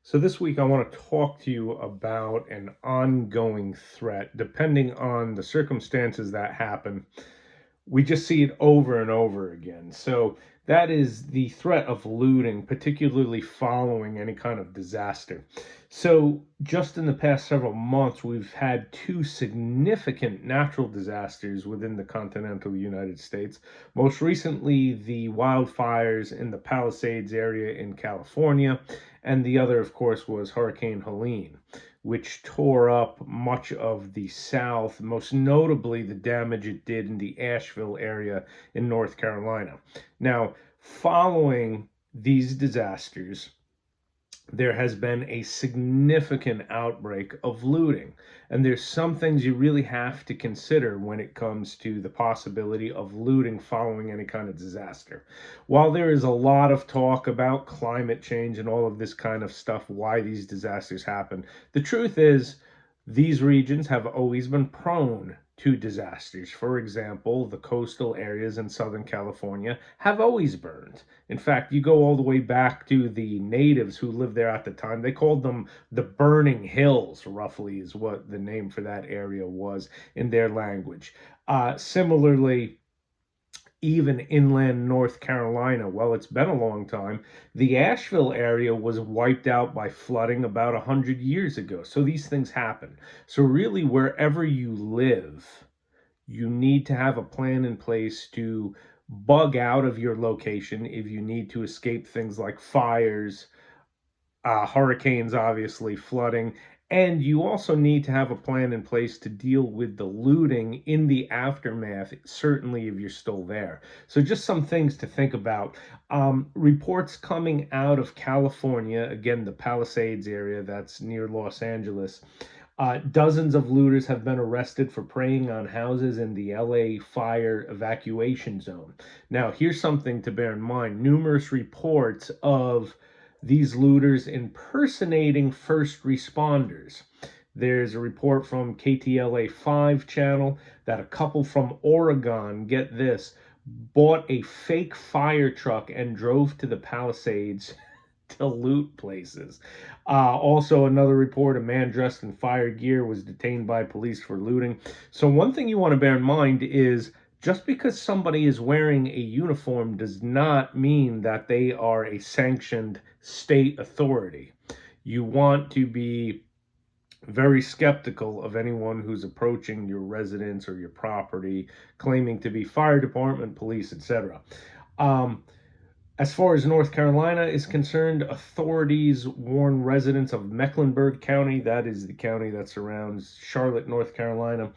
So, this week I want to talk to you about an ongoing threat. Depending on the circumstances that happen, we just see it over and over again. So, that is the threat of looting, particularly following any kind of disaster. So, just in the past several months, we've had two significant natural disasters within the continental United States. Most recently, the wildfires in the Palisades area in California, and the other, of course, was Hurricane Helene, which tore up much of the South, most notably the damage it did in the Asheville area in North Carolina. Now, following these disasters, there has been a significant outbreak of looting. And there's some things you really have to consider when it comes to the possibility of looting following any kind of disaster. While there is a lot of talk about climate change and all of this kind of stuff, why these disasters happen, the truth is these regions have always been prone to disasters. For example, the coastal areas in Southern California have always burned. In fact, you go all the way back to the natives who lived there at the time. They called them the Burning Hills, roughly, is what the name for that area was in their language. Similarly, even inland North Carolina, well, it's been a long time. The Asheville area was wiped out by flooding about 100 years ago. So these things happen. So, really, wherever you live, you need to have a plan in place to bug out of your location if you need to escape things like fires, hurricanes, obviously, flooding. And you also need to have a plan in place to deal with the looting in the aftermath, certainly if you're still there. So, just some things to think about. Reports coming out of California, again, the Palisades area that's near Los Angeles. Dozens of looters have been arrested for preying on houses in the LA fire evacuation zone. Now, here's something to bear in mind: numerous reports of these looters impersonating first responders. There's a report from KTLA 5 channel that a couple from Oregon, get this, bought a fake fire truck and drove to the Palisades to loot places. Also, another report: a man dressed in fire gear was detained by police for looting. So, one thing you want to bear in mind is just because somebody is wearing a uniform does not mean that they are a sanctioned state authority. You want to be very skeptical of anyone who's approaching your residence or your property claiming to be fire department, police, etc. Um, as far as North Carolina is concerned, authorities warn residents of Mecklenburg County, that is the county that surrounds Charlotte, North Carolina,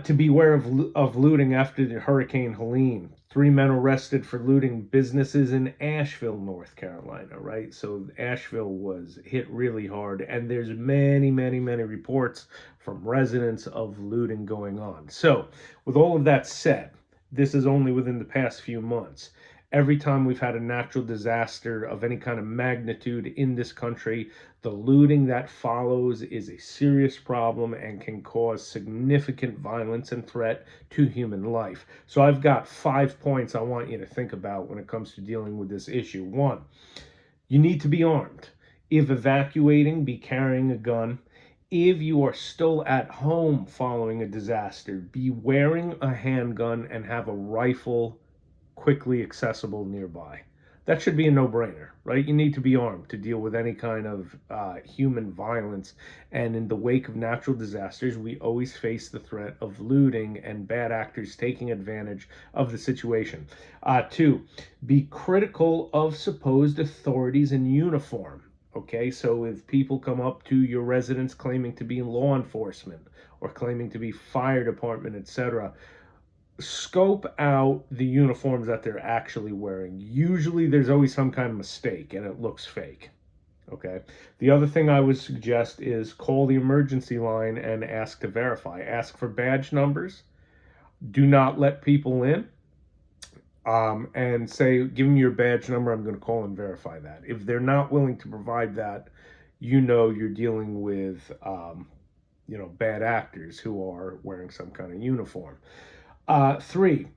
to beware of looting after the Hurricane Helene. Three men arrested for looting businesses in Asheville, North Carolina, right? So Asheville was hit really hard, and there's many, many, many reports from residents of looting going on. So, with all of that said, this is only within the past few months. Every time we've had a natural disaster of any kind of magnitude in this country, the looting that follows is a serious problem and can cause significant violence and threat to human life. So, I've got 5 points I want you to think about when it comes to dealing with this issue. One, you need to be armed. If evacuating, be carrying a gun. If you are still at home following a disaster, be wearing a handgun and have a rifle quickly accessible nearby. That should be a no-brainer, right? You need to be armed to deal with any kind of human violence. And in the wake of natural disasters, we always face the threat of looting and bad actors taking advantage of the situation. Two, be critical of supposed authorities in uniform. Okay, so if people come up to your residence claiming to be law enforcement or claiming to be fire department, etc., scope out the uniforms that they're actually wearing. Usually there's always some kind of mistake and it looks fake. Okay. The other thing I would suggest is call the emergency line and ask to verify. Ask for badge numbers. Do not let people in. And say, give me your badge number. I'm going to call and verify that. If they're not willing to provide that, you know you're dealing with, bad actors who are wearing some kind of uniform. Three,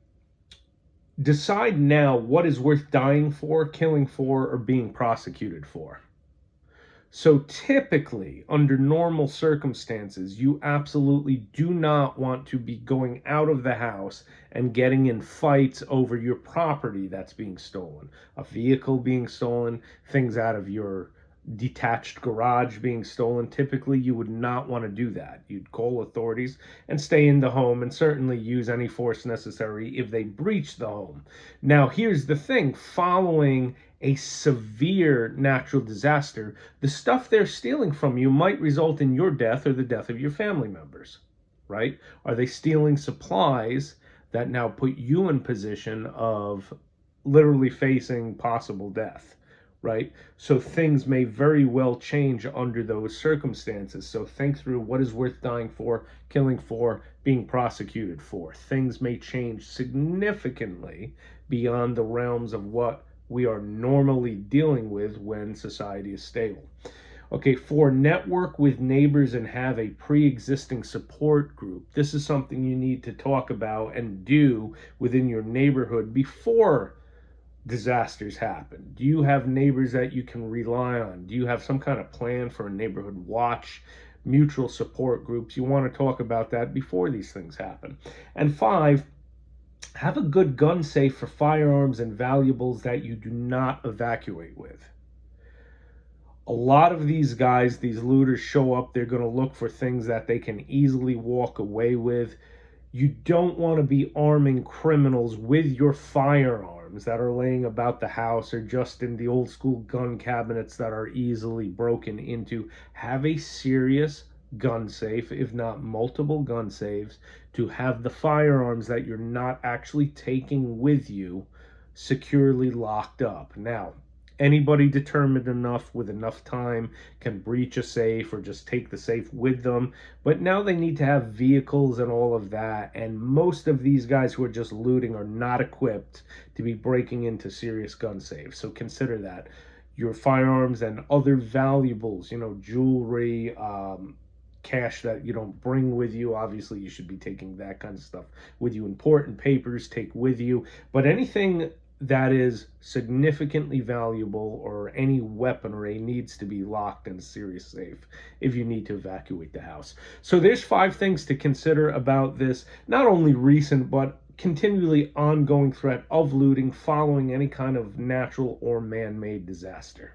decide now what is worth dying for, killing for, or being prosecuted for. So typically, under normal circumstances, you absolutely do not want to be going out of the house and getting in fights over your property that's being stolen, a vehicle being stolen, things out of your detached garage being stolen. Typically, you would not want to do that. You'd call authorities and stay in the home and certainly use any force necessary if they breach the home. Now, here's the thing, following a severe natural disaster, the stuff they're stealing from you might result in your death or the death of your family members, right? Are they stealing supplies that now put you in position of literally facing possible death, right? So things may very well change under those circumstances. So think through what is worth dying for, killing for, being prosecuted for. Things may change significantly beyond the realms of what we are normally dealing with when society is stable. Okay, 4, network with neighbors and have a pre-existing support group. This is something you need to talk about and do within your neighborhood before disasters happen. Do you have neighbors that you can rely on? Do you have some kind of plan for a neighborhood watch, mutual support groups? You want to talk about that before these things happen. And 5, have a good gun safe for firearms and valuables that you do not evacuate with. A lot of these guys, these looters, show up, they're going to look for things that they can easily walk away with. You don't want to be arming criminals with your firearms that are laying about the house or just in the old school gun cabinets that are easily broken into. Have a serious gun safe, if not multiple gun safes, to have the firearms that you're not actually taking with you securely locked up. Now, anybody determined enough with enough time can breach a safe or just take the safe with them, but now they need to have vehicles and all of that, and most of these guys who are just looting are not equipped to be breaking into serious gun safes. So consider that. Your firearms and other valuables, jewelry, cash that you don't bring with you. Obviously, you should be taking that kind of stuff with you. Important papers take with you, but anything that is significantly valuable or any weaponry needs to be locked in a serious safe if you need to evacuate the house. So there's 5 things to consider about this, not only recent, but continually ongoing threat of looting following any kind of natural or man-made disaster.